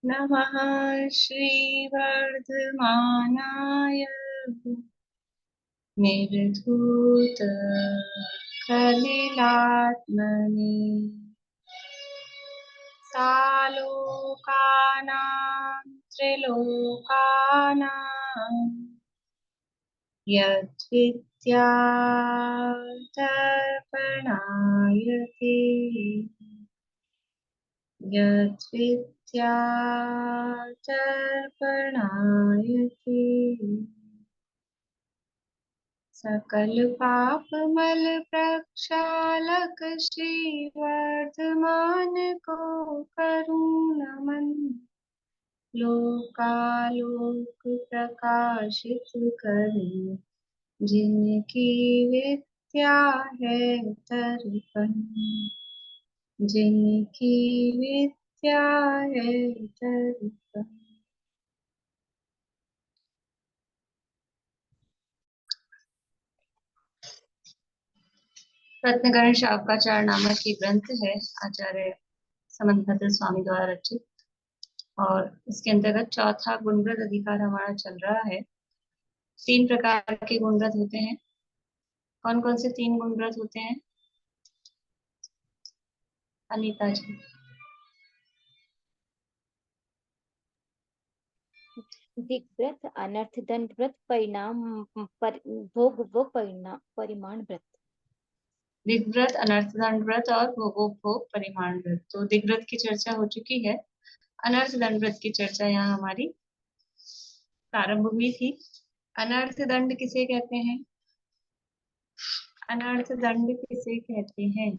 नमः श्रीवर्धमानाय निर्धूत कलिलात्मने सालोकानां त्रिलोकानां यद्विद्यादर्पणायते यद्विद्यादर्पणायते सकल पापमल प्रक्षालक श्रीवर्धमान को करुण नमन लोकालोक प्रकाशित करे जिनकी विद्या है दर्पण जिनकी विद्या है दर्पण। रत्नकरण शावकाचार्य नामक ये ग्रंथ है आचार्य समंतभद्र स्वामी द्वारा रचित और इसके अंतर्गत चौथा गुणव्रत अधिकार हमारा चल रहा है। 3 प्रकार के गुणव्रत होते हैं। कौन कौन से 3 गुणव्रत होते हैं अनीता जी? दिग्व्रत, अनर्थ दंड व्रत, परिणाम भोग व परिणाम परिमाण व्रत। दिग्व्रत, अनर्थ दंड व्रत और भोगोपभोग परिमाण व्रत। तो दिग्व्रत की चर्चा हो चुकी है। अनर्थ दंड व्रत की चर्चा यहाँ हमारी प्रारंभ हुई थी। अनर्थ दंड किसे कहते हैं? अनर्थ दंड किसे कहते हैं?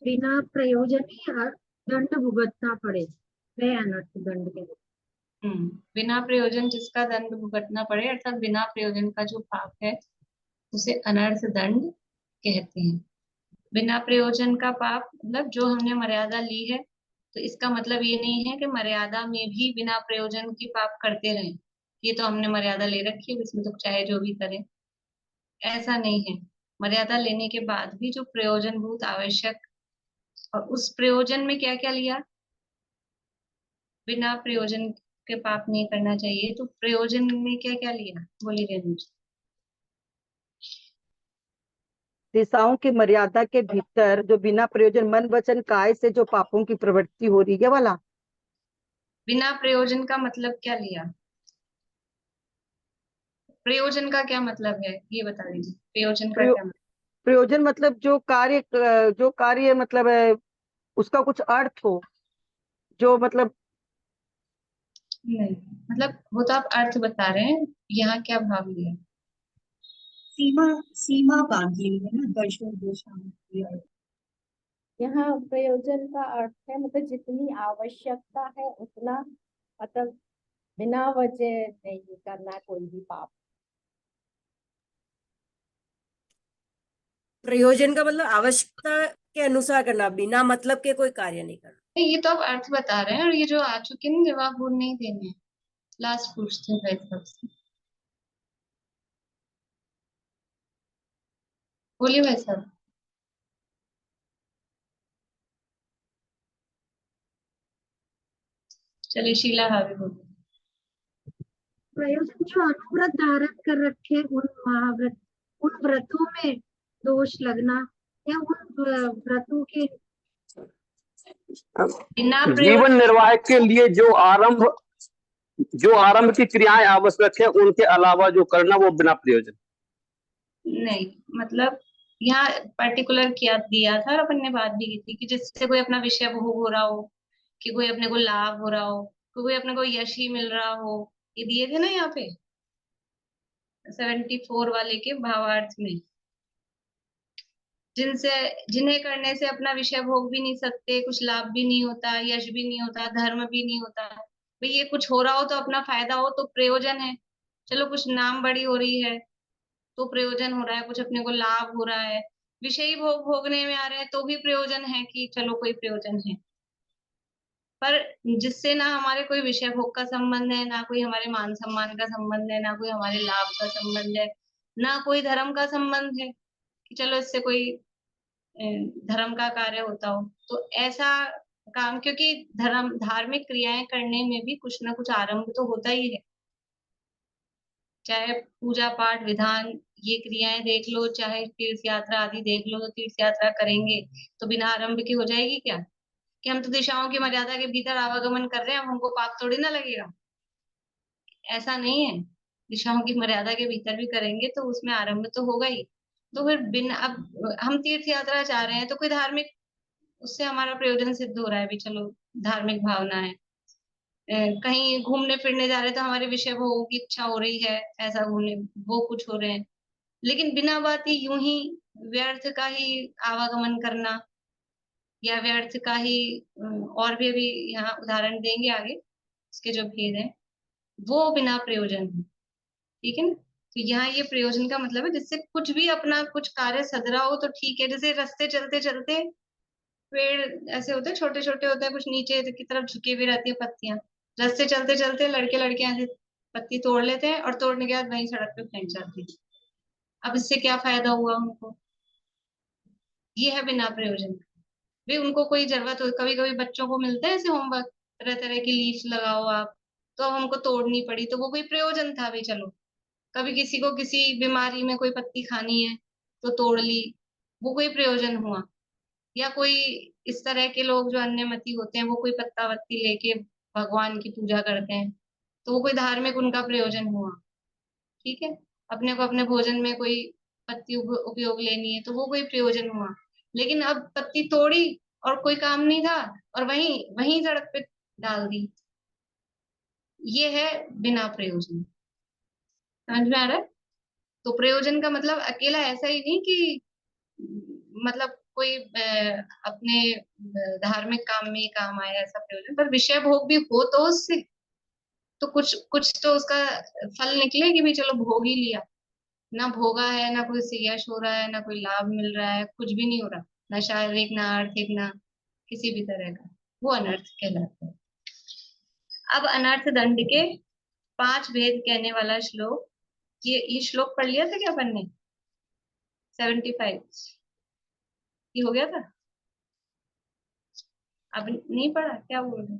बिना प्रयोजन दंड भुगतना पड़े वह अनर्थ दंड के। बिना प्रयोजन जिसका दंड भुगतना पड़े अर्थात बिना प्रयोजन का जो पाप है उसे अनर्थ दंड कहते हैं। बिना प्रयोजन का पाप मतलब जो हमने मर्यादा ली है, तो इसका मतलब ये नहीं है कि मर्यादा में भी बिना प्रयोजन की पाप करते रहें। ये तो हमने मर्यादा ले रखी है, इसमें तो चाहे जो भी करें, ऐसा नहीं है। मर्यादा लेने के बाद भी जो प्रयोजन भूत आवश्यक, और उस प्रयोजन में क्या क्या लिया? बिना प्रयोजन के पाप नहीं करना चाहिए, तो प्रयोजन में क्या क्या लिया? बोलिए रेणु जी। दिशाओं की मर्यादा के भीतर जो बिना प्रयोजन मन वचन काय से जो पापों की प्रवृत्ति हो रही है वाला। बिना प्रयोजन का मतलब क्या लिया? प्रयोजन का क्या मतलब है ये बता दीजिए। प्रयोजन का प्रयो, क्या मतलब? प्रयोजन मतलब जो कार्य मतलब है उसका कुछ अर्थ हो, जो मतलब नहीं, मतलब वो तो आप अर्थ बता रहे हैं, यहाँ क्या भाव लिया? सीमा सीमा बांध ली है ना, वर्षों दिशा में। यहाँ प्रयोजन का अर्थ है मतलब जितनी आवश्यकता है उतना, मतलब बिना वजह नहीं करना कोई भी पाप। प्रयोजन का मतलब आवश्यकता के अनुसार करना, बिना मतलब के कोई कार्य नहीं करना। नहीं, ये तो आप अर्थ बता रहे हैं, और ये जो आ चुके हैं जवाब वो नहीं देने हैं। लास्ट पूछते हैं भाई साहब से। बोलिए भाई साहब। चलिए शीला भाभी बोलिए। प्रयोजन जो अनुव्रत धारण कर रखे उन महाव्रत उन व्रतों में दोष लगना या उन व्रतों के बिना जीवन प्रयोजन निर्वाह के लिए जो आरंभ की क्रियाएं आवश्यक है उनके अलावा जो करना वो बिना प्रयोजन। नहीं, मतलब यहाँ पर्टिकुलर किया दिया था, और अपन ने बात भी की थी कि जिससे कोई अपना विषय भोग हो रहा हो, कि कोई अपने को लाभ हो रहा हो, कोई अपने को यश ही मिल रहा हो। ये दिए थे ना यहाँ पे 74 वाले के भावार्थ में। जिनसे जिन्हें करने से अपना विषय भोग भी नहीं सकते, कुछ लाभ भी नहीं होता, यश भी नहीं होता, धर्म भी नहीं होता। भाई ये कुछ हो रहा हो तो अपना फायदा हो तो प्रयोजन है। चलो कुछ नाम बड़ी हो रही है तो प्रयोजन हो रहा है, कुछ अपने को लाभ हो रहा है, विषयी भोग भोगने में आ रहे हैं तो भी प्रयोजन है कि चलो कोई प्रयोजन है। पर जिससे ना हमारे कोई विषय भोग का संबंध है, ना कोई हमारे मान सम्मान का संबंध है, ना कोई हमारे लाभ का संबंध है, ना कोई धर्म का संबंध है कि चलो इससे कोई धर्म का कार्य होता हो। तो ऐसा काम, क्योंकि धार्मिक क्रियाएं करने में भी कुछ ना कुछ आरंभ तो होता ही है, चाहे पूजा पाठ विधान ये क्रियाएं देख लो, चाहे तीर्थ यात्रा आदि देख लो। तो तीर्थ यात्रा करेंगे तो बिना आरंभ के हो जाएगी क्या? कि हम तो दिशाओं की मर्यादा के भीतर आवागमन कर रहे हैं, अब हमको पाप थोड़ी ना लगेगा। ऐसा नहीं है, दिशाओं की मर्यादा के भीतर भी करेंगे तो उसमें आरंभ तो होगा ही। तो फिर बिना, अब हम तीर्थ यात्रा जा रहे हैं तो कोई धार्मिक, उससे हमारा प्रयोजन सिद्ध हो रहा है भी, चलो धार्मिक भावना है। कहीं घूमने फिरने जा रहे हैं तो हमारे विषय भोगों की इच्छा हो रही है, ऐसा घूमने वो कुछ हो रहे हैं। लेकिन बिना बात ही यूं ही व्यर्थ का ही आवागमन करना, या व्यर्थ का ही और भी अभी यहाँ उदाहरण देंगे आगे, इसके जो भेद है वो बिना प्रयोजन है। ठीक है ना? तो यहाँ ये प्रयोजन का मतलब है जिससे कुछ भी अपना कुछ कार्य सदरा हो तो ठीक है। जैसे रास्ते चलते चलते पेड़ ऐसे होते हैं, छोटे छोटे होते हैं, कुछ नीचे की तरफ झुकी हुई रहती है पत्तियां। रास्ते चलते चलते लड़के लड़कियां ऐसे पत्ती तोड़ लेते हैं और तोड़ने के बाद वहीं सड़क पे फेंक जाते हैं। अब इससे क्या फायदा हुआ उनको? ये है बिना प्रयोजन। भी उनको कोई जरूरत हो, कभी कभी बच्चों को मिलता है ऐसे होमवर्क, तरह तरह की लीव्स लगाओ आप, तो अब हमको तोड़नी पड़ी, तो वो कोई प्रयोजन था भी, चलो। कभी किसी को किसी बीमारी में कोई पत्ती खानी है तो तोड़ ली, वो कोई प्रयोजन हुआ। या कोई इस तरह के लोग जो अन्यमति होते हैं वो कोई पत्ता वत्ती लेके भगवान की पूजा करते हैं, तो वो कोई धार्मिक उनका प्रयोजन हुआ। ठीक है? अपने को अपने भोजन में कोई पत्ती उपयोग लेनी है तो वो कोई प्रयोजन हुआ। लेकिन अब पत्ती तोड़ी और कोई काम नहीं था और वहीं वहीं सड़क पे डाल दी, ये है बिना प्रयोजन। समझ में आ रहा है? तो प्रयोजन का मतलब अकेला ऐसा ही नहीं कि मतलब कोई अपने धार्मिक काम में ही काम आया, ऐसा प्रयोजन। पर विषय भोग भी हो तो उससे तो कुछ कुछ तो उसका फल निकले कि भी चलो भोग ही लिया। ना भोगा है, ना कोई से यश हो रहा है, ना कोई लाभ मिल रहा है, कुछ भी नहीं हो रहा, ना शारीरिक ना आर्थिक ना किसी भी तरह का, वो अनर्थ कहलाता है। अब अनर्थ दंड के 5 भेद कहने वाला श्लोक, ये श्लोक पढ़ लिया था क्या अपन ने? 75 ये हो गया था? अब नहीं पढ़ा क्या बोल रहे?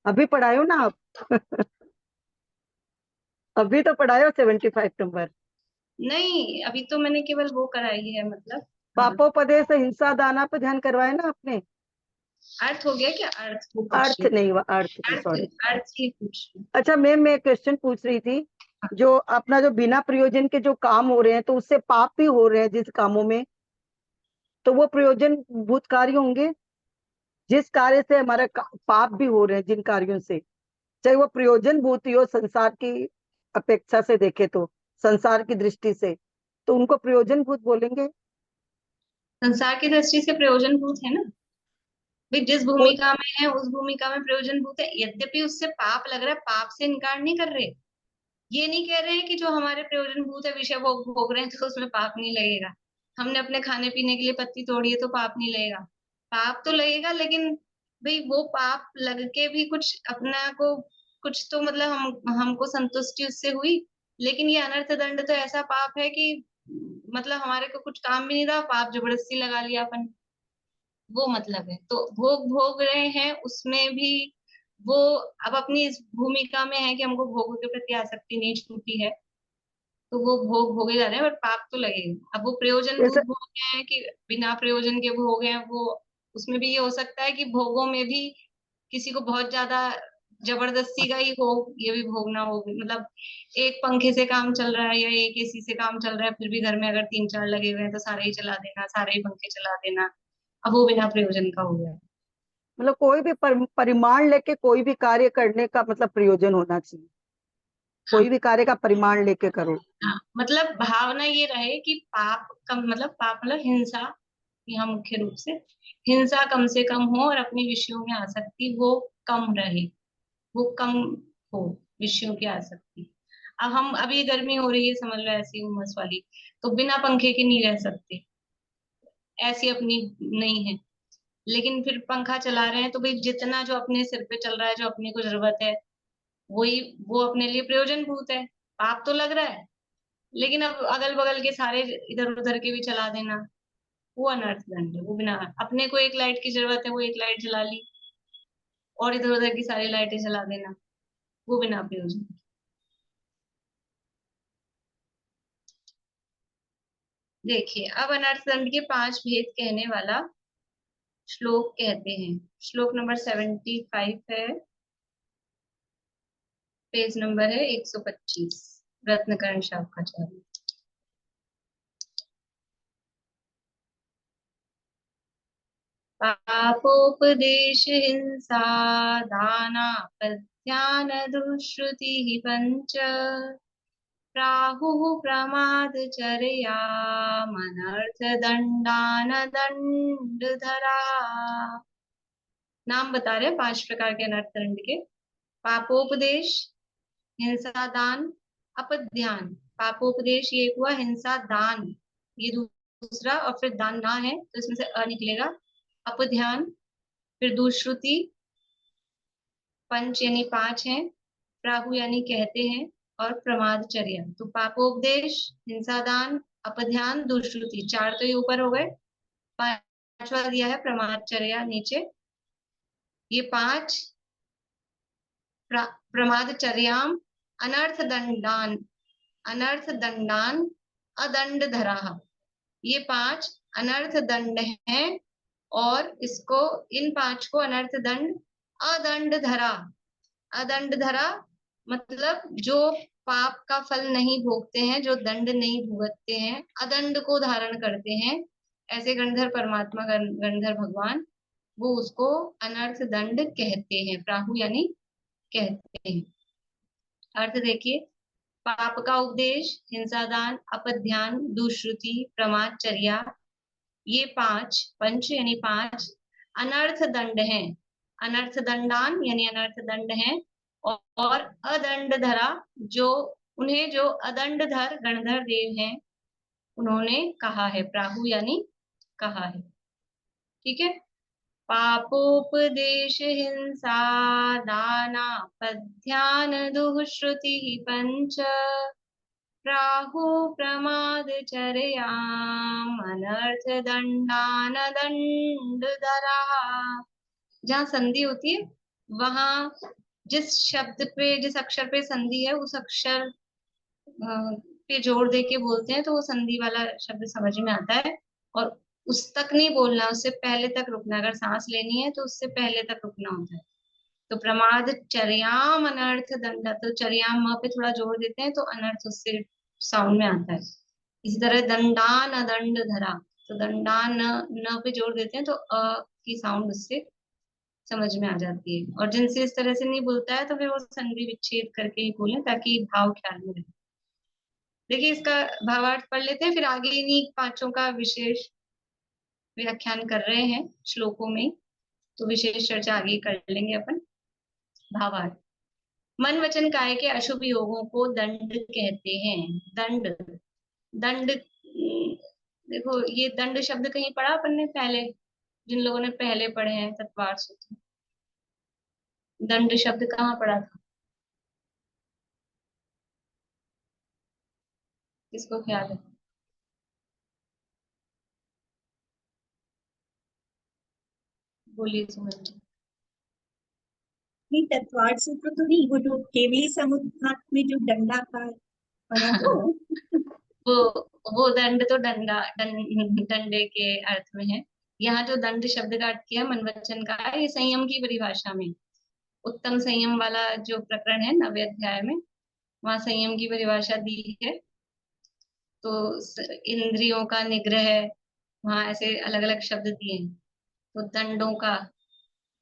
अभी पढ़ायो ना आप। अभी तो पढ़ायो 75 नंबर। नहीं, अभी तो मैंने केवल वो कराई है, मतलब पापोपदेश हिंसा दाना पे ध्यान करवाए ना आपने। अर्थ हो गया क्या? अर्थ को पूछ अर्थ रही नहीं हुआ, अर्थ नहीं, अर्थ सॉरी। अर्थ ही पूछ रही अच्छा मैम, मैं क्वेश्चन पूछ रही थी, जो अपना जो बिना प्रयोजन के जो काम हो रहे हैं तो उससे पाप भी हो रहे हैं जिस कामों में, तो वो प्रयोजन भूत कार्य होंगे। जिस कार्य से हमारा पाप भी हो रहे हैं, जिन कार्यों से, चाहे वो प्रयोजन भूत ही हो संसार की अपेक्षा से देखे तो, संसार की दृष्टि से, तो उनको प्रयोजन भूत बोलेंगे। संसार की दृष्टि से प्रयोजन भूत है ना भाई, जिस वो भूमिका में है उस भूमिका में प्रयोजन भूत है। यद्यपि उससे पाप लग रहा है, पाप से इनकार नहीं कर रहे, ये नहीं कह रहे हैं कि जो हमारे प्रयोजन भूत है विषय भोग भोग रहे हैं तो उसमें पाप नहीं लगेगा। हमने अपने खाने पीने के लिए पत्ती तोड़ी है तो पाप नहीं लगेगा। पाप तो लगेगा, लेकिन भाई वो पाप लग के भी कुछ अपना को कुछ तो मतलब हमको संतुष्टि उससे हुई। लेकिन ये अनर्थ दंड तो ऐसा पाप है कि मतलब हमारे को कुछ काम भी नहीं रहा, पाप जबरदस्ती लगा लिया अपन, वो मतलब है। तो भोग भोग रहे हैं उसमें भी वो अब अपनी इस भूमिका में है कि हमको भोगों के प्रति आसक्ति नहीं छूटी है, तो वो भोग भोगे जा रहे हैं, पर पाप तो लगेगा। अब वो प्रयोजन भूत जैसे भोग हैं कि बिना प्रयोजन के भोग हैं, वो उसमें भी ये हो सकता है कि भोगों में भी किसी को बहुत ज्यादा जबरदस्ती का ही हो, ये भी भोगना हो। मतलब एक पंखे से काम चल रहा है या एक एसी से काम चल रहा है, फिर भी घर में अगर 3 4 लगे हुए हैं तो सारे ही चला देना, सारे ही पंखे चला देना, अब वो बिना प्रयोजन का हो गया। मतलब कोई भी परिमाण लेके कोई भी कार्य करने का मतलब प्रयोजन होना चाहिए। हाँ कोई भी कार्य का परिमाण लेके करो। हाँ, मतलब भावना ये रहे कि पाप कम, मतलब पाप मतलब हिंसा, यहाँ मुख्य रूप से हिंसा कम से कम हो और अपने विषयों में आसक्ति वो कम रहे, वो कम हो विषयों की आसक्ति। अब हम अभी गर्मी हो रही है समझ लो ऐसी उमस वाली, तो बिना पंखे के नहीं रह सकते, ऐसी अपनी नहीं है। लेकिन फिर पंखा चला रहे हैं तो भाई जितना जो अपने सिर पे चल रहा है, जो अपने को जरूरत है, वही वो अपने लिए प्रयोजन भूत है। पाप तो लग रहा है लेकिन अब अगल बगल के सारे इधर उधर के भी चला देना, वो अनर्थ दंड है। वो बिना, अपने को एक लाइट की जरूरत है, वो एक लाइट जला ली, और इधर उधर की सारी लाइटें जला देना, वो बिना प्रयोजन। देखिए अब अनर्थ दंड के 5 भेद कहने वाला श्लोक कहते हैं। श्लोक नंबर 75 है, पेज नंबर है 125, रत्नकर्ण शाखाचार्य। पापोपदेश हिंसा दानापत्यान दुष्श्रुति पंच प्राहुः प्रमादचर्यामनर्थ दंडान दंडधरा। नाम बता रहे हैं 5 प्रकार के अनर्थ दंड के। पापोपदेश, हिंसा दान, अपध्यान। पापोपदेश ये हुआ, हिंसा दान ये दूसरा, और फिर दान ना है तो इसमें से अ निकलेगा। अपध्यान, फिर दुष्श्रुति, पंच यानी 5 है, प्राहु यानी कहते हैं, और प्रमादचर्या। तो पापोपदेश, हिंसा दान, अपध्यान, दुष्श्रुति, 4 तो ये ऊपर हो गए। 5वां दिया है प्रमादचर्या नीचे। ये 5 प्रमादचर्याम अनर्थ दंडान, अनर्थ दंडान अदंड धरा। ये 5 अनर्थ दंड हैं, और इसको, इन 5 को अनर्थ दंड अदंड धरा। अदंड धरा मतलब जो पाप का फल नहीं भोगते हैं, जो दंड नहीं भुगतते हैं, अदंड को धारण करते हैं, ऐसे गणधर परमात्मा, गणधर भगवान, वो उसको अनर्थ दंड कहते हैं। प्राहु यानी कहते हैं। अर्थ देखिए, पाप का उपदेश, हिंसा दान, अपध्यान, दुष्श्रुति, प्रमादचर्या, ये 5 पंच यानी 5 अनर्थ दंड हैं। अनर्थ दंडान यानी अनर्थ दंड हैं, और अदंड धरा, जो उन्हें जो अदंड धर गणधर देव हैं उन्होंने कहा है। प्राहु यानी कहा है। ठीक है। पापोपदेश हिंसा दानापध्यान दुःश्रुति पंच प्राहु प्रमादचर्याम अनर्थ दंडान दंडधरा। जहाँ संधि होती है वहां जिस शब्द पे, जिस अक्षर पे संधि है, उस अक्षर पे जोर दे के बोलते हैं तो वो संधि वाला शब्द समझ में आता है। और उस तक नहीं बोलना, उससे पहले तक रुकना। अगर सांस लेनी है तो उससे पहले तक रुकना होता है। तो प्रमाद चर्याम अनर्थ दंड, तो चर्याम पे थोड़ा जोर देते हैं तो अनर्थ उससे साउंड में आता है। इसी तरह दंडान अदंड धरा, तो दंडान न पे जोर देते हैं तो अ की साउंड उससे समझ में आ जाती है। और जिनसे इस तरह से नहीं बोलता है तो फिर वो संधि विच्छेद करके ही बोले, ताकि भाव ख्याल में रहे। देखिए इसका भावार्थ पढ़ लेते हैं, फिर आगे इन्हीं 5 का विशेष व्याख्यान कर रहे हैं श्लोकों में, तो विशेष चर्चा आगे कर लेंगे अपन। भावार्थ, मन वचन काय के अशुभ योगों को दंड कहते हैं। दंड, दंड देखो ये दंड शब्द कहीं पढ़ा अपन ने पहले, जिन लोगों ने पहले पढ़े हैं तत्वार्थ सूत्र, दंड शब्द कहाँ पढ़ा था? किसको ख्याल है? बोलिए सुमन जी। नहीं, तत्वार्थ सूत्र तो नहीं, वो जो केवली समुद्घात में जो डंडा का पढ़ा तो वो वो दंड तो डंडे के अर्थ में है। यहाँ जो दंड शब्द का अर्थ किया मन वचन का है, ये संयम की परिभाषा में, उत्तम संयम वाला जो प्रकरण है 9वें अध्याय में, वहां संयम की परिभाषा दी है। तो इंद्रियों का निग्रह, वहां ऐसे अलग अलग शब्द दिए हैं। तो दंडों का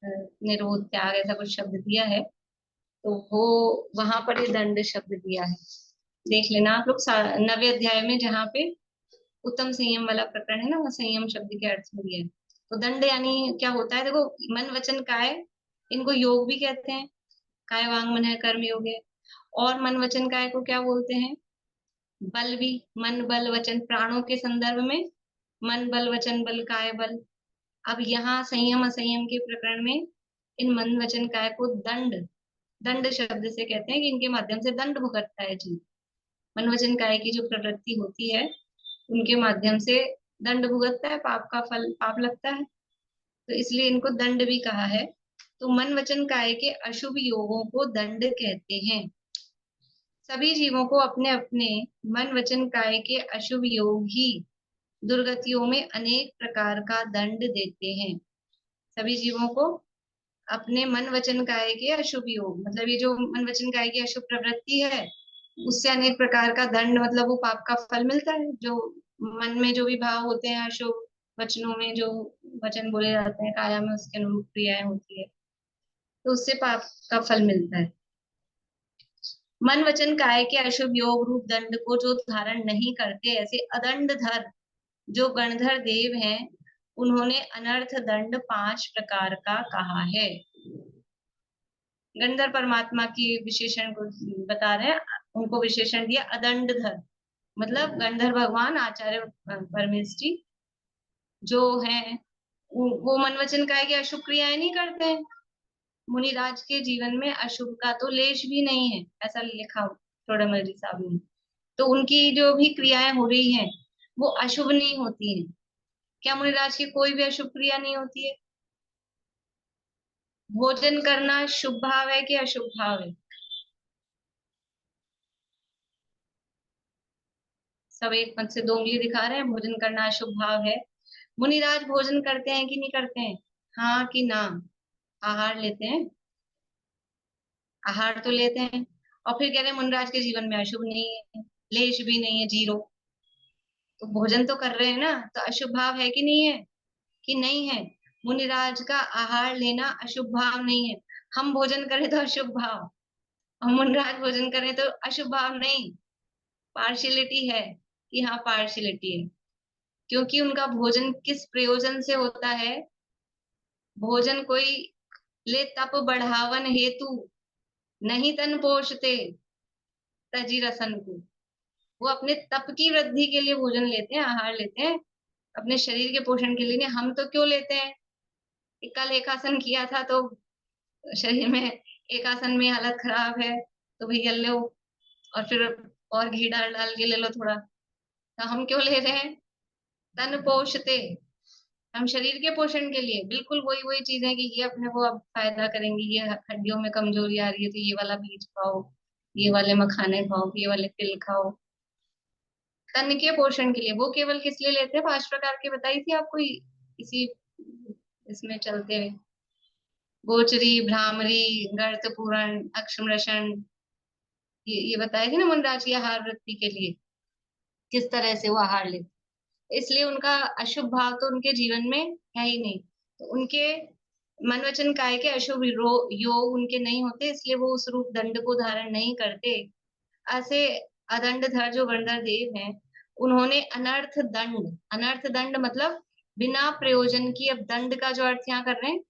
निरोध, त्याग, ऐसा कुछ शब्द दिया है। तो वो वहां पर ये दंड शब्द दिया है, देख लेना आप लोग 9वें अध्याय में, जहाँ पे उत्तम संयम वाला प्रकरण है ना, वहाँ संयम शब्द के अर्थ में दिया है। तो दंड यानी क्या होता है? देखो, मन वचन काय, इनको योग भी कहते हैं, काय वांग मन है कर्म योग है। और मन वचन काय को क्या बोलते हैं? बल भी, मन बल वचन, प्राणों के संदर्भ में मन बल वचन बल काय बल। अब यहाँ संयम असंयम के प्रकरण में इन मन वचन काय को दंड, दंड शब्द से कहते हैं कि इनके माध्यम से दंड भुगतता है जीव। मन वचन काया की जो प्रवृत्ति होती है उनके माध्यम से दंड भुगतता है, पाप का फल पाप लगता है, तो इसलिए इनको दंड भी कहा है। तो मन वचन काया के अशुभ योगों को दंड कहते हैं। सभी जीवों को अपने अपने मन वचन काया के अशुभ योग ही दुर्गतियों में अनेक प्रकार का दंड देते हैं। सभी जीवों को अपने मन वचन काया के अशुभ योग, मतलब ये जो मन वचन काया की अशुभ प्रवृत्ति है उससे अनेक प्रकार का दंड, मतलब वो पाप का फल मिलता है। जो मन में जो भी भाव होते हैं, अशुभ वचनों में जो वचन बोले जाते हैं, काया में उसके अनुरूप क्रियाएं होती है, तो उससे पाप का फल मिलता है। मन वचन काया के अशुभ योग रूप दंड को जो धारण नहीं करते, ऐसे अदंडधर जो गणधर देव हैं, उन्होंने अनर्थ दंड 5 प्रकार का कहा है। गणधर परमात्मा की विशेषण को बता रहे हैं, उनको विशेषण दिया अदंडधर, मतलब गणधर भगवान आचार्य परमेष्ठी जो है वो मन वचन काया की अशुभ क्रियाएं नहीं करते हैं। मुनिराज के जीवन में अशुभ का तो लेश भी नहीं है, ऐसा लिखा थोड़मल जी साहब ने। तो उनकी जो भी क्रियाएं हो रही हैं वो अशुभ नहीं होती हैं। क्या मुनिराज की कोई भी अशुभ क्रिया नहीं होती है? भोजन करना शुभ भाव है कि अशुभ भाव है? सब एक मत से दो उंगली दिखा रहे हैं। भोजन करना अशुभ भाव है। मुनिराज भोजन करते हैं कि नहीं करते हैं? हाँ कि ना? आहार लेते हैं, आहार तो लेते हैं, और फिर कह रहे हैं मुनिराज के जीवन में अशुभ नहीं है, लेश भी नहीं है, जीरो। तो भोजन तो कर रहे हैं ना, तो अशुभ भाव है कि नहीं है? कि नहीं है? मुनिराज का आहार लेना अशुभ भाव नहीं है। हम भोजन करें तो अशुभ भाव, और मुनिराज भोजन करें तो अशुभ भाव नहीं। पार्शियलिटी है कि हाँ, पार्शियलिटी है, क्योंकि उनका भोजन किस प्रयोजन से होता है? भोजन कोई ले तप बढ़ावन हेतु, नहीं तन पोषते तजी रसन को। वो अपने तप की वृद्धि के लिए भोजन लेते हैं, आहार लेते हैं, अपने शरीर के पोषण के लिए नहीं। हम तो क्यों लेते हैं? कल एक आसन किया था तो शरीर में, एक आसन में हालत खराब है तो भैया लो, और फिर और घी डाल डाल के ले लो थोड़ा। तो हम क्यों ले रहे हैं? तन पोषते, हम शरीर के पोषण के लिए। बिल्कुल वही वही चीज है कि ये अपने को अब फायदा करेंगी, ये हड्डियों में कमजोरी आ रही है तो ये वाला बीज खाओ, ये वाले मखाने खाओ, ये वाले तिल खाओ, तन के पोषण के लिए। वो केवल किस लिए लेते हैं? 5 प्रकार के बताई थी आपको इसी इसमें चलते हुए, गोचरी, भ्रामरी, गर्त पूरण, अक्षमृषण, ये बताए थे ना मुनराज की आहार वृत्ति के लिए किस तरह से वो आहार लेते। इसलिए उनका अशुभ भाव तो उनके जीवन में है ही नहीं, तो उनके मन वचन काय के अशुभ योग उनके नहीं होते, इसलिए वो उस रूप दंड को धारण नहीं करते। ऐसे अदंडधर जो गणधर देव हैं, उन्होंने अनर्थ दंड मतलब बिना प्रयोजन की, अब दंड का जो अर्थ यहाँ कर रहे हैं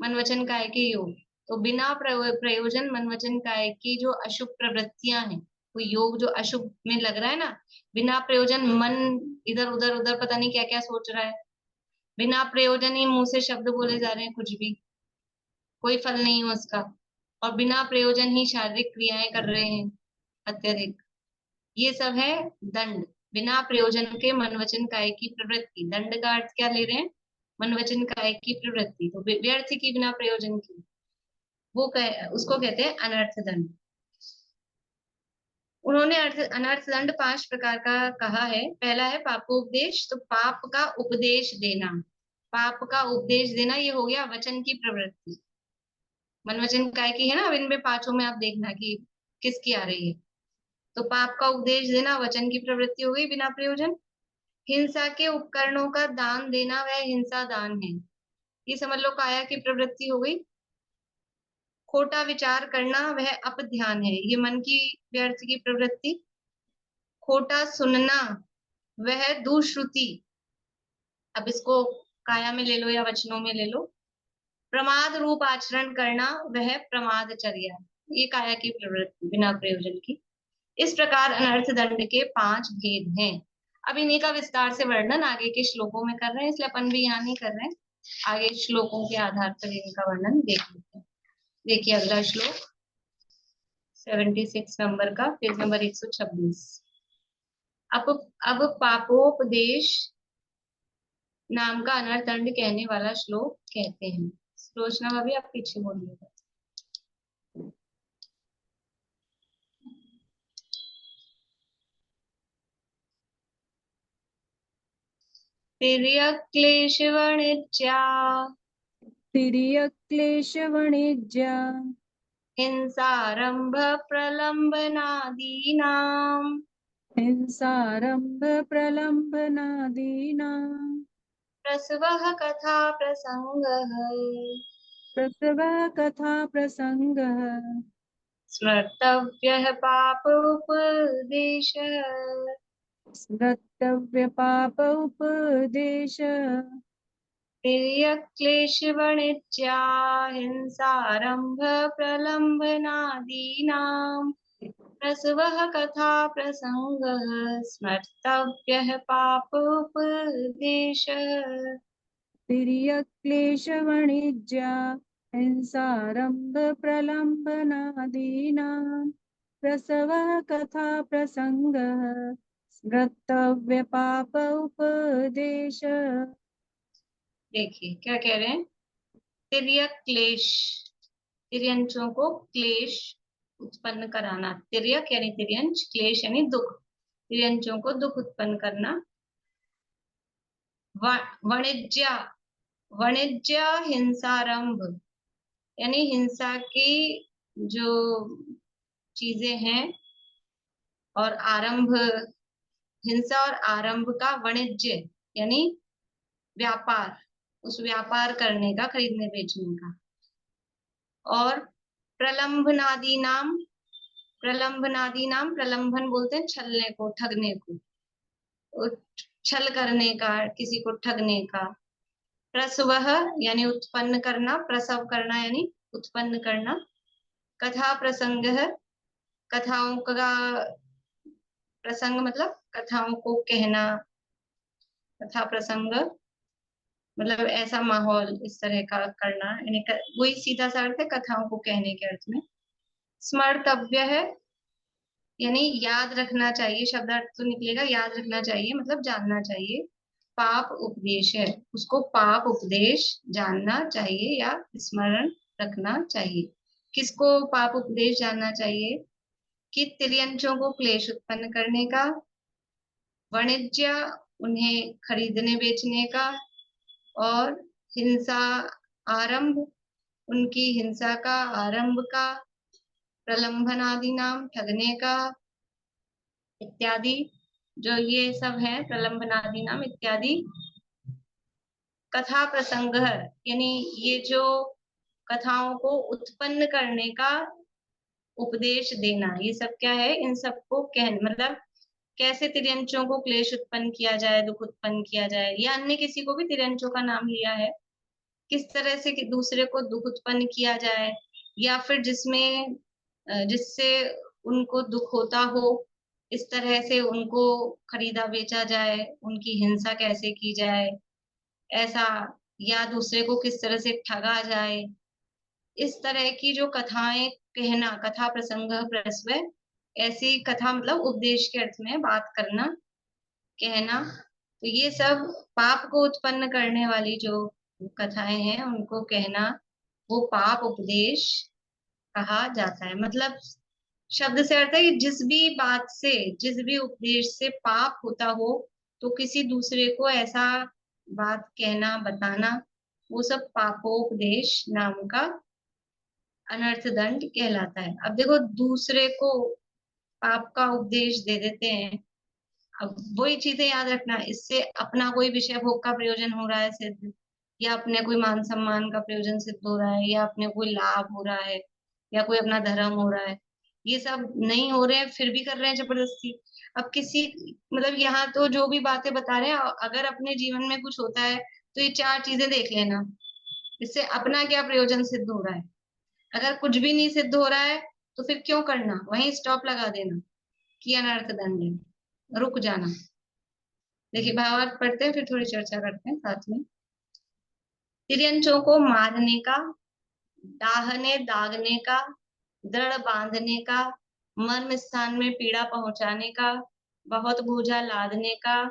मन वचन काय के योग, तो बिना प्रयोजन मन वचन काय की जो अशुभ प्रवृत्तियां हैं, वो योग जो अशुभ में लग रहा है ना, बिना प्रयोजन मन इधर उधर उधर पता नहीं क्या क्या सोच रहा है, बिना प्रयोजन ही मुंह से शब्द बोले जा रहे हैं, कुछ भी कोई फल नहीं है उसका, और बिना प्रयोजन ही शारीरिक क्रियाएं कर रहे हैं अत्यधिक, ये सब है दंड। बिना प्रयोजन के मन वचन काय की प्रवृत्ति, दंड का अर्थ क्या ले रहे हैं? मन वचन काय की प्रवृत्ति, तो व्यर्थ की, बिना प्रयोजन की, वो उसको कहते हैं अनर्थ दंड। उन्होंने अनर्थ दंड 5 प्रकार का कहा है। पहला है पापोपदेश, तो पाप का उपदेश देना, पाप का उपदेश देना, ये हो गया वचन की प्रवृत्ति। मन वचन काय की है ना, अब इनमें 5 में आप देखना कि किसकी आ रही है। तो पाप का उपदेश देना वचन की प्रवृत्ति हो गई बिना प्रयोजन। हिंसा के उपकरणों का दान देना, वह हिंसा दान है, ये समझ लो काया की प्रवृत्ति हो गई। खोटा विचार करना, वह अपध्यान है, ये मन की व्यर्थ की प्रवृत्ति। खोटा सुनना, वह दुश्रुति, अब इसको काया में ले लो या वचनों में ले लो। प्रमाद रूप आचरण करना, वह प्रमादचर्या, ये काया की प्रवृत्ति बिना प्रयोजन की। इस प्रकार अनर्थ दंड के 5 भेद हैं। अब इन्हीं का विस्तार से वर्णन आगे के श्लोकों में कर रहे हैं, इसलिए अपन भी यहाँ नहीं कर रहे हैं, आगे श्लोकों के आधार पर इनका वर्णन देख लेते हैं। देखिए अगला श्लोक, 76 नंबर का, पेज नंबर 126। अब पापोपदेश नाम का अनर्थदंड कहने वाला श्लोक कहते हैं। रोशना भाभी आप पीछे बोलिएगा। तिर्यक्लेशवणिज्या तिर्यक्लेशवणिज्या हिंसारंभ प्रलंबनादीनां हिंसारंभ प्रलंबनादीनां प्रसवः कथा प्रसंगः प्रसवः कथा प्रसंगः स्मर्तव्यः पापोपदेशः स्मर्तव्य पाप उपदेश तिर्यक्लेशवणिज्या हिंसारंभ प्रलंबनादीनां प्रसवः कथा प्रसंगः स्मर्तव्यः पापोपदेशः। तिर्यक्लेशवणिज्या हिंसारंभ प्रलंबनादीनां प्रसवः कथा प्रसंगः स्मर्तव्य पाप उपदेश। देखिए क्या कह रहे हैं, तिर्यक क्लेश, तिर्यंचों को क्लेश उत्पन्न कराना। तिर्यक यानी तिर्यंच, क्लेश यानी दुख, तिर्यंचों को दुख उत्पन्न करना। वणिज्या, वणिज्या हिंसारंभ यानी हिंसा की जो चीजें हैं, और आरंभ, हिंसा और आरंभ का, वाणिज्य यानी व्यापार, उस व्यापार करने का, खरीदने बेचने का। और प्रलंबनादि नाम, प्रलंबनादि नाम, प्रलंबन बोलते हैं छलने को, ठगने को, छल करने का, किसी को ठगने का। प्रसवः यानी उत्पन्न करना, प्रसव करना यानी उत्पन्न करना। कथा प्रसंगः, कथाओं का प्रसंग मतलब कथाओं को कहना, कथा प्रसंग मतलब ऐसा माहौल, इस तरह का करना, यानी वही सीधा सा अर्थ है कथाओं को कहने के अर्थ में। स्मर्तव्य है यानी याद रखना चाहिए, शब्द अर्थ तो निकलेगा, याद रखना चाहिए मतलब जानना चाहिए। पाप उपदेश है, उसको पाप उपदेश जानना चाहिए या स्मरण रखना चाहिए। किसको पाप उपदेश जानना चाहिए? कि तिर्यंचों को क्लेश उत्पन्न करने का, वाणिज्य उन्हें खरीदने बेचने का, और हिंसा आरंभ उनकी हिंसा का, आरंभ का, प्रलंबन आदि नाम ठगने का, इत्यादि जो ये सब है, प्रलंबन आदि नाम इत्यादि। कथा प्रसंग यानी ये जो कथाओं को उत्पन्न करने का उपदेश देना, ये सब क्या है, इन सबको मतलब कैसे तिर्यंचों को क्लेश उत्पन्न किया जाए, दुख उत्पन्न किया जाए, या अन्य किसी को भी तिर्यंचों का नाम लिया है, किस तरह से कि दूसरे को दुख उत्पन्न किया जाए, या फिर जिसमें जिससे उनको दुख होता हो, इस तरह से उनको खरीदा बेचा जाए, उनकी हिंसा कैसे की जाए ऐसा, या दूसरे को किस तरह से ठगा जाए, इस तरह की जो कथाएं कहना, कथा प्रसंग प्रसव, ऐसी कथा मतलब उपदेश के अर्थ में बात करना, कहना। तो ये सब पाप को उत्पन्न करने वाली जो कथाएं हैं उनको कहना, वो पाप उपदेश कहा जाता है। मतलब शब्द से अर्थ है कि जिस भी बात से, जिस भी उपदेश से पाप होता हो, तो किसी दूसरे को ऐसा बात कहना, बताना, वो सब पापोपदेश नाम का अनर्थ दंड कहलाता है। अब देखो, दूसरे को पाप का उपदेश दे देते हैं, अब वही चीजें याद रखना, इससे अपना कोई विषय भोग का प्रयोजन हो रहा है सिद्ध, या अपने कोई मान सम्मान का प्रयोजन सिद्ध हो रहा है, या अपने कोई लाभ हो रहा है, या कोई अपना धर्म हो रहा है, ये सब नहीं हो रहे हैं फिर भी कर रहे हैं जबरदस्ती। अब किसी, मतलब यहाँ तो जो भी बातें बता रहे हैं, अगर अपने जीवन में कुछ होता है तो ये चार चीजें देख लेना, इससे अपना क्या प्रयोजन सिद्ध हो रहा है। अगर कुछ भी नहीं सिद्ध हो रहा है तो फिर क्यों करना, वहीं स्टॉप लगा देना कि अनर्थ दंड है, रुक जाना। देखिए भावार्थ पढ़ते हैं, फिर थोड़ी चर्चा करते हैं साथ में। तिर्यंचों को मारने का, दाहने दागने का, दृढ़ बांधने का, मर्म स्थान में पीड़ा पहुंचाने का, बहुत बोझा लादने का,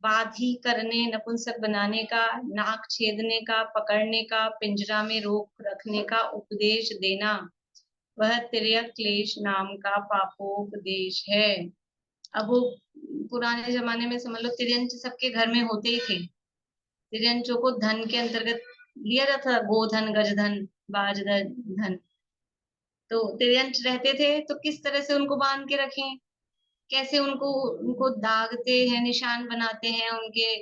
बाधी करने, नपुंसक बनाने का, नाक छेदने का, पकड़ने का, पिंजरा में रोक रखने का उपदेश देना, वह तिर्यक क्लेश नाम का पापोपदेश है। अब वो पुराने जमाने में समझ लो तिर्यंच सबके घर में होते ही थे। तिर्यंचों को धन के अंतर्गत लिया जाता था, गोधन, गजधन, बाजधन। तो तिर्यंच रहते थे तो किस तरह से उनको बांध के रखें, कैसे उनको उनको दागते हैं, निशान बनाते हैं उनके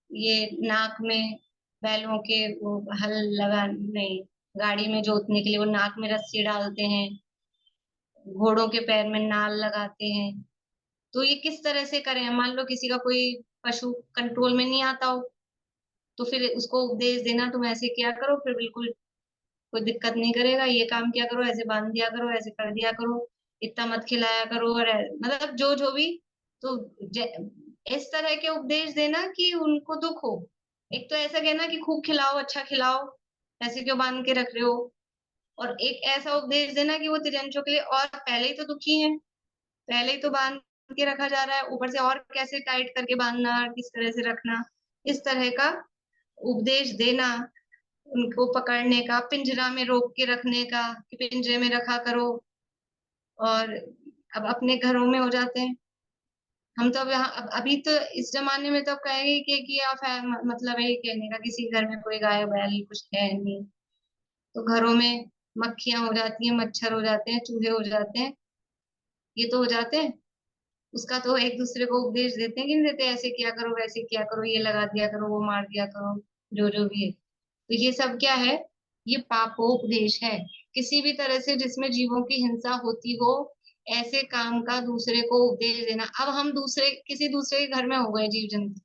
ये नाक में, बैलों के वो हल लगाने, गाड़ी में जोतने के लिए वो नाक में रस्सी डालते हैं, घोड़ों के पैर में नाल लगाते हैं। तो ये किस तरह से करें? मान लो किसी का कोई पशु कंट्रोल में नहीं आता हो, तो फिर उसको उपदेश देना, तुम ऐसे किया करो, फिर बिल्कुल कोई दिक्कत नहीं करेगा, ये काम किया करो, ऐसे बांध दिया करो, ऐसे कर दिया करो, इतना मत खिलाया करो, और मतलब जो जो भी। तो इस तरह के उपदेश देना कि उनको दुख हो। एक तो ऐसा कहना कि खूब खिलाओ, अच्छा खिलाओ, ऐसे क्यों बांध के रख रहे हो। और एक ऐसा उपदेश देना कि वो तिरंजों के लिए और पहले ही तो दुखी है, पहले ही तो बांध के रखा जा रहा है, ऊपर से और कैसे टाइट करके बांधना, किस तरह से रखना, इस तरह का उपदेश देना। उनको पकड़ने का, पिंजरा में रोक के रखने का कि पिंजरे में रखा करो। और अब अपने घरों में हो जाते हैं हम तो, अब यहाँ अभी तो इस जमाने में तो कहेंगे कि आप मतलब है कहने का किसी घर में कोई गाय बैल कुछ है नहीं, तो घरों में मक्खियां हो जाती हैं, मच्छर हो जाते हैं, चूहे हो जाते हैं, ये तो हो जाते हैं। उसका तो एक दूसरे को उपदेश देते हैं कि नहीं देते, ऐसे किया करो, वैसे किया करो, ये लगा दिया करो, वो मार दिया करो, जो जो भी है। तो ये सब क्या है? ये पापोपदेश है। किसी भी तरह से जिसमें जीवों की हिंसा होती हो, ऐसे काम का दूसरे को उपदेश देना। अब हम दूसरे किसी दूसरे के घर में हो गए जीव जंतु,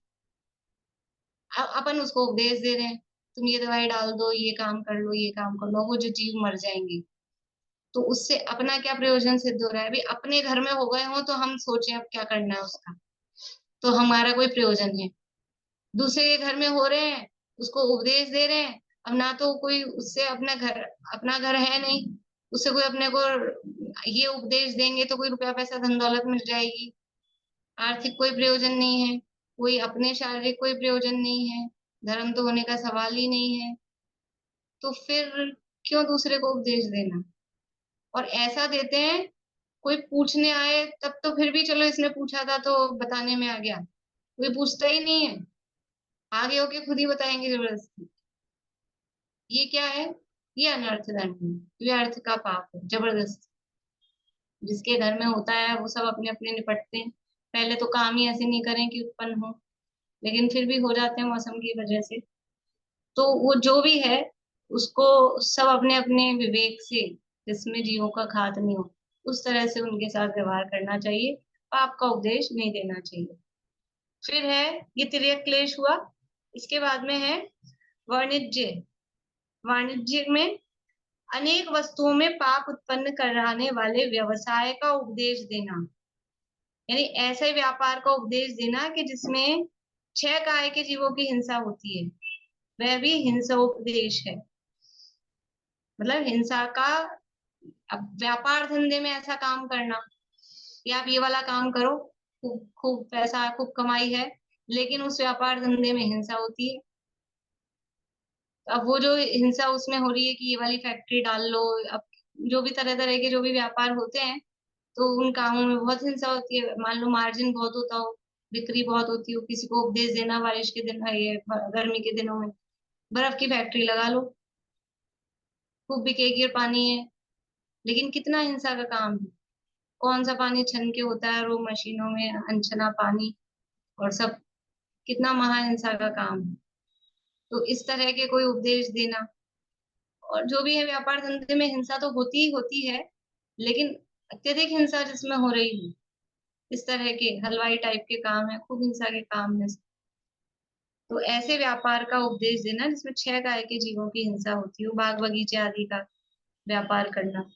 अब अपन उसको उपदेश दे रहे हैं, तुम ये दवाई डाल दो, ये काम कर लो, ये काम कर लो, वो जो जीव मर जाएंगे। तो उससे अपना क्या प्रयोजन सिद्ध हो रहा है? अभी अपने घर में हो गए हो तो हम सोचें अब क्या करना है उसका, तो हमारा कोई प्रयोजन है। दूसरे के घर में हो रहे हैं, उसको उपदेश दे रहे हैं, अब ना तो कोई उससे अपना घर है नहीं, उससे कोई अपने को ये उपदेश देंगे तो कोई रुपया पैसा धन दौलत मिल जाएगी, आर्थिक कोई प्रयोजन नहीं है, कोई अपने शारीरिक कोई प्रयोजन नहीं है, धर्म तो होने का सवाल ही नहीं है। तो फिर क्यों दूसरे को उपदेश देना? और ऐसा देते हैं, कोई पूछने आए तब तो फिर भी चलो इसने पूछा था तो बताने में आ गया, कोई पूछता ही नहीं है, आगे होके खुद ही बताएंगे जबरदस्ती। ये क्या है? ये अनर्थ दंड है, ये अर्थ का पाप है जबरदस्ती। जिसके घर में होता है वो सब अपने अपने निपटते हैं, पहले तो काम ही ऐसे नहीं करें कि उत्पन्न हो, लेकिन फिर भी हो जाते हैं मौसम की वजह से। तो वो जो भी है उसको सब अपने अपने विवेक से, जिसमें जीवों का घात नहीं हो, उस तरह से उनके साथ व्यवहार करना चाहिए, पाप का उपदेश नहीं देना चाहिए। फिर है ये तिर्यक क्लेश हुआ। इसके बाद में है वाणिज्य। वाणिज्य में अनेक वस्तुओं में पाप उत्पन्न कराने वाले व्यवसाय का उपदेश देना, यानी ऐसे व्यापार का उपदेश देना कि जिसमें 6 काय के जीवों की हिंसा होती है, वह भी हिंसा उपदेश है। मतलब हिंसा का, अब व्यापार धंधे में ऐसा काम करना कि आप ये वाला काम करो, खूब खूब पैसा, खूब कमाई है, लेकिन उस व्यापार धंधे में हिंसा होती है। अब वो जो हिंसा उसमें हो रही है कि ये वाली फैक्ट्री डाल लो, अब जो भी तरह तरह के जो भी व्यापार होते हैं, तो उन कामों में बहुत हिंसा होती है। मान लो मार्जिन बहुत होता हो, बिक्री बहुत होती हो, किसी को उपदेश देना बारिश के दिन, ये गर्मी के दिनों में बर्फ की फैक्ट्री लगा लो, खूब बिकेगी और पानी है, लेकिन कितना हिंसा का काम है। कौन सा पानी छन के होता है, वो मशीनों में अनछना पानी, और सब कितना महाहिंसा का काम है। तो इस तरह के कोई उपदेश देना, और जो भी है व्यापार धंधे में हिंसा तो होती ही होती है, लेकिन अत्यधिक हिंसा जिसमें हो रही है, इस तरह के हलवाई टाइप के काम है, खूब हिंसा के काम है, तो ऐसे व्यापार का उपदेश देना जिसमें 6 काय के जीवों की हिंसा होती हो, बाग बगीचे आदि का व्यापार करना,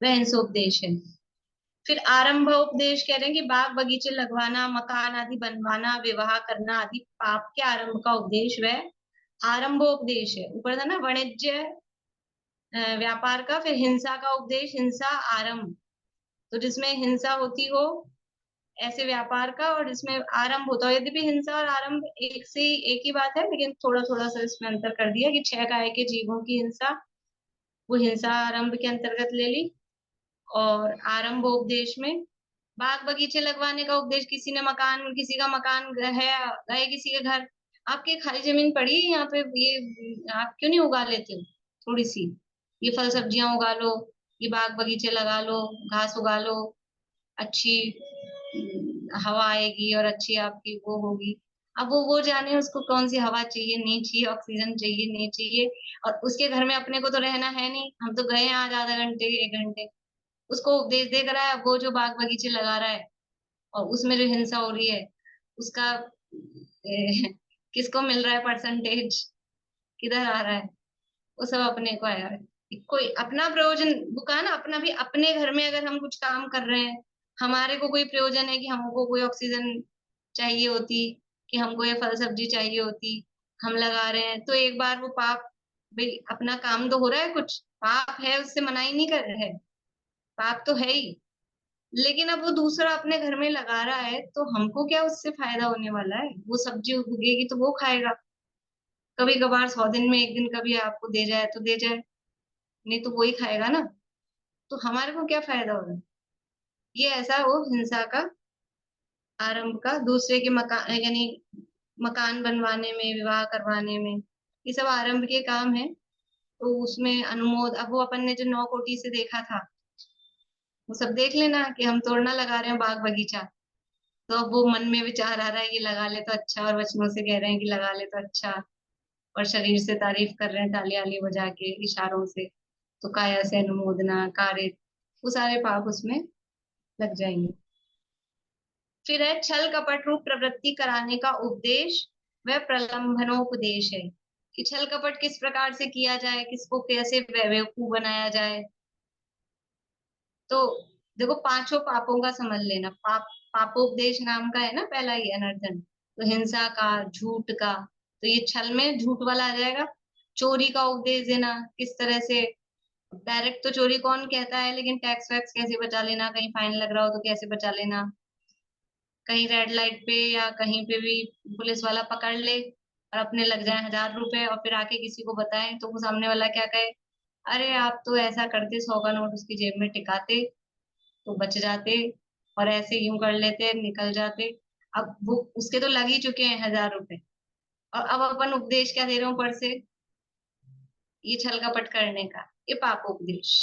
वह हिंसोपदेश है। फिर आरंभ उपदेश कह रहे हैं कि बाग बगीचे लगवाना, मकान आदि बनवाना, विवाह करना आदि पाप के आरंभ का उपदेश वह आरंभोपदेश है। ऊपर था ना वाणिज्य, व्यापार का, फिर हिंसा का उपदेश, हिंसा आरंभ, तो जिसमें हिंसा होती हो ऐसे व्यापार का, और जिसमें आरंभ होता हो, यद्यपि हिंसा और आरंभ एक ही बात है, लेकिन थोड़ा थोड़ा सा इसमें अंतर कर दिया कि 6 काय के जीवों की हिंसा, वो हिंसा आरंभ के अंतर्गत ले ली। और आरंभ उपदेश में बाग बगीचे लगवाने का उपदेश, किसी किसी का मकान है, गए किसी के घर, आपकी खाली जमीन पड़ी है यहाँ पे, ये आप क्यों नहीं उगा लेते हो थोड़ी सी, ये फल सब्जियां उगा लो, ये बाग बगीचे लगा लो, घास उगा लो, अच्छी हवा आएगी और अच्छी आपकी वो होगी। अब वो जाने उसको कौन सी हवा चाहिए, नहीं चाहिए, ऑक्सीजन चाहिए नहीं चाहिए, और उसके घर में अपने को तो रहना है नहीं, हम तो गए हैं आज आधा घंटे 1 घंटे, उसको उपदेश दे कर है। अब वो जो बाग बगीचे लगा रहा है और उसमें जो हिंसा हो रही है उसका किसको मिल रहा है परसेंटेज, किधर आ रहा है, वो सब अपने को आया है। कोई अपना प्रयोजन, वो कहा ना, अपना भी अपने घर में अगर हम कुछ काम कर रहे हैं, हमारे को कोई प्रयोजन है कि हमको कोई ऑक्सीजन चाहिए होती, कि हमको ये फल सब्जी चाहिए होती, हम लगा रहे हैं, तो एक बार वो पाप, भाई अपना काम तो हो रहा है, कुछ पाप है उससे मनाही नहीं कर रहे है, पाप तो है ही, लेकिन अब वो दूसरा अपने घर में लगा रहा है, तो हमको क्या उससे फायदा होने वाला है, वो सब्जी उगेगी तो वो खाएगा, कभी कभार 100 दिन में एक दिन कभी आपको दे जाए तो दे जाए, नहीं तो वो ही खाएगा ना, तो हमारे को क्या फायदा हो रहा है। ये ऐसा वो हिंसा का आरंभ का, दूसरे के मकान यानी मकान बनवाने में, विवाह करवाने में, ये सब आरंभ के काम है। तो उसमें अनुमोद, अब वो अपन ने जो 9 कोटि से देखा था, वो सब देख लेना कि हम तोड़ना लगा रहे हैं बाग बगीचा, तो अब वो मन में विचार आ रहा है ये लगा ले तो अच्छा, और वचनों से कह रहे हैं कि लगा ले तो अच्छा, और शरीर से तारीफ कर रहे हैं ताली आली बजा के इशारों से, तो काया से अनुमोदना, कार्य, वो सारे पाप उसमें लग जाएंगे। फिर है छल कपट रूप प्रवृत्ति कराने का उपदेश वह प्रलंबनोपदेश है, कि छल कपट किस प्रकार से किया जाए, किसको कैसे बेवकूफ बनाया जाए। तो देखो पांचों पापों का समझ लेना, पापोपदेश नाम का है ना पहला ये अनर्थन, तो हिंसा का, झूठ का, तो ये छल में झूठ वाला आ जाएगा। चोरी का उपदेश देना, किस तरह से, डायरेक्ट तो चोरी कौन कहता है, लेकिन टैक्स वैक्स कैसे बचा लेना, कहीं फाइन लग रहा हो तो कैसे बचा लेना, कहीं रेड लाइट पे या कहीं पे भी पुलिस वाला पकड़ ले और अपने लग जाए 1000 रुपए, और फिर आके किसी को बताएं तो वो सामने वाला क्या कहे, अरे आप तो ऐसा करते, 100 का नोट उसकी जेब में टिकाते तो बच जाते, और ऐसे यूं कर लेते निकल जाते। अब वो उसके तो लग ही चुके हैं 1000 रुपए, और अब अपन उपदेश क्या दे रहे हो ऊपर से, ये छल कपट करने का, ये पाप उपदेश।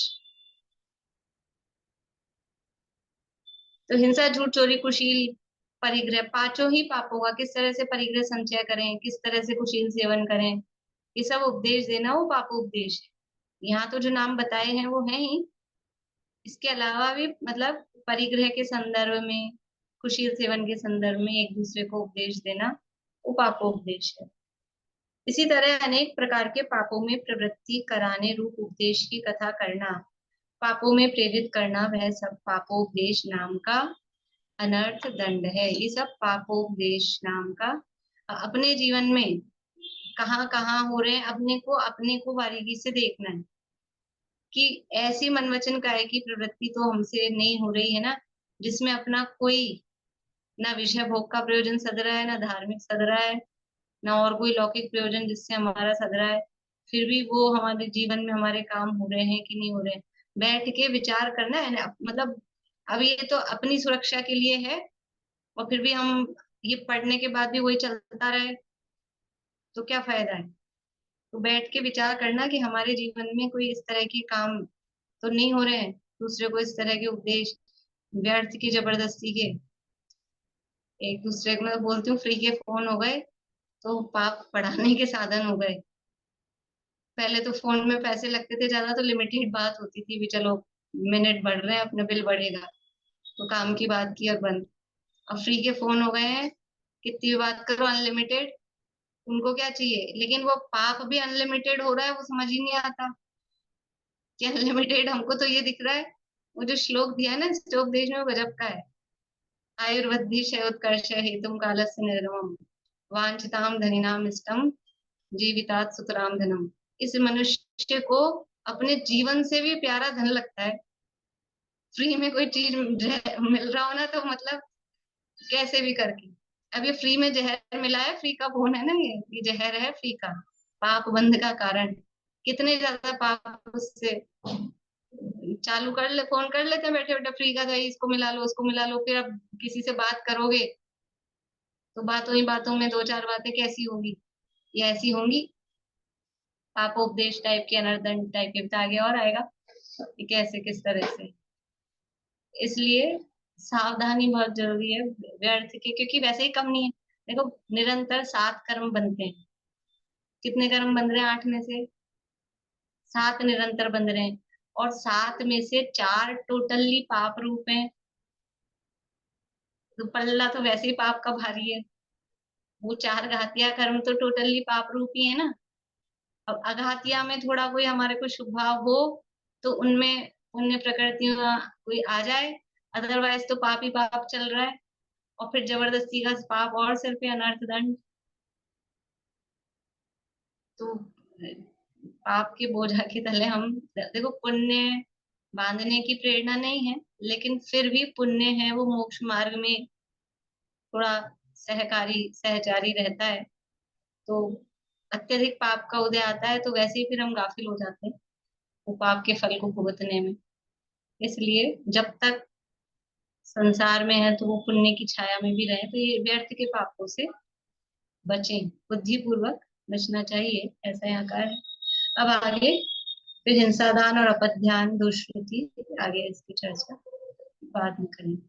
तो हिंसा, झूठ, चोरी, कुशील, परिग्रह, पांचों ही पापों का किस तरह से परिग्रह संचय करें, किस तरह से कुशील सेवन करें, ये सब उपदेश देना वो पाप उपदेश है। यहाँ तो जो नाम बताए हैं वो है ही, इसके अलावा भी मतलब परिग्रह के संदर्भ में, कुशील सेवन के संदर्भ में एक दूसरे को उपदेश देना वो पापोपदेश है। इसी तरह अनेक प्रकार के पापों में प्रवृत्ति कराने रूप उपदेश की कथा करना, पापों में प्रेरित करना, वह सब पापोपदेश नाम का अनर्थ दंड है। ये सब पापोपदेश नाम का अपने जीवन में कहाँ कहाँ हो रहे हैं, अपने को बारीकी से देखना है कि ऐसी मन वचन काय की प्रवृत्ति तो हमसे नहीं हो रही है ना, जिसमें अपना कोई ना विषय भोग का प्रयोजन सद रहा है, ना धार्मिक सद रहा है, ना और कोई लौकिक प्रयोजन जिससे हमारा सद रहा है, फिर भी वो हमारे जीवन में हमारे काम हो रहे हैं कि नहीं हो रहे हैं, बैठ के विचार करना है ना। मतलब अब ये तो अपनी सुरक्षा के लिए है, और फिर भी हम ये पढ़ने के बाद भी वही चलता रहे तो क्या फायदा है। तो बैठ के विचार करना कि हमारे जीवन में कोई इस तरह के काम तो नहीं हो रहे हैं, दूसरे को इस तरह के उपदेश व्यर्थ की, जबरदस्ती के, एक दूसरे को, मैं बोलती हूँ फ्री के फोन हो गए तो पाप बढ़ाने के साधन हो गए। पहले तो फोन में पैसे लगते थे ज्यादा, तो लिमिटेड बात होती थी भी चलो मिनट बढ़ रहे हैं अपना बिल बढ़ेगा, तो काम की बात की और बंद। अब फ्री के फोन हो गए हैं, कितनी भी बात करो अनलिमिटेड, उनको क्या चाहिए, लेकिन वो पाप भी अनलिमिटेड हो रहा है, वो समझ ही नहीं आता कि अनलिमिटेड, हमको तो ये दिख रहा है, वो जो श्लोक दिया है ना श्लोक देश में, वो गजब का है। आयुर्वृद्धि शयोत्कर्ष हेतुम कालस्य निर्गमम् वांछिताम धनिनाम इष्टम जीवितात सुतराम धनम। इस मनुष्य को अपने जीवन से भी प्यारा धन लगता है। फ्री में कोई चीज मिल रहा हो ना, तो मतलब कैसे भी करके। अब ये फ्री में जहर मिला है, फ्री का फोन है ना, ये जहर है फ्री का, पाप बंध का कारण। कितने ज्यादा पाप उससे चालू कर ले, फोन कर लेते हैं बैठे बैठे, फ्री का गई, इसको मिला लो उसको मिला लो। फिर अब किसी से बात करोगे तो बातों ही बातों में दो चार बातें कैसी होंगी, ये ऐसी होंगी, पापोपदेश टाइप के, अनर्दंड टाइप के, आगे और आएगा कि कैसे किस तरह से। इसलिए सावधानी बहुत जरूरी है व्यर्थ के, क्योंकि वैसे ही कम नहीं है। देखो निरंतर 7 कर्म बनते हैं, कितने कर्म बन रहे हैं 8 में से? 7 निरंतर बन रहे हैं, और 7 में से 4 टोटली पाप रूप हैं। तो पल्ला तो वैसे ही पाप का भारी है, वो 4 घातिया कर्म तो टोटली पाप रूप ही है ना। अब अघातिया में थोड़ा कोई हमारे को शुभ भाव हो तो उनमें पुण्य प्रकृतियां कोई आ जाए, अदरवाइज तो पाप ही पाप चल रहा है। और फिर जबरदस्ती का पाप और सिर पे अनर्थ दंड। तो पाप के बोझा के तले हम, देखो पुण्य बांधने की प्रेरणा नहीं है, लेकिन फिर भी पुण्य है वो मोक्ष मार्ग में थोड़ा सहकारी सहचारी रहता है। तो अत्यधिक पाप का उदय आता है तो वैसे ही फिर हम गाफिल हो जाते हैं वो पाप के फल को भुगतने में। इसलिए जब तक संसार में है तो वो पुण्य की छाया में भी रहे, तो ये व्यर्थ के पापों से बचें, बुद्धि पूर्वक बचना चाहिए, ऐसा यहाँ का है। अब आगे फिर हिंसा दान और अपध्यान दुष्कृति, आगे इसकी चर्चा बाद में करेंगे।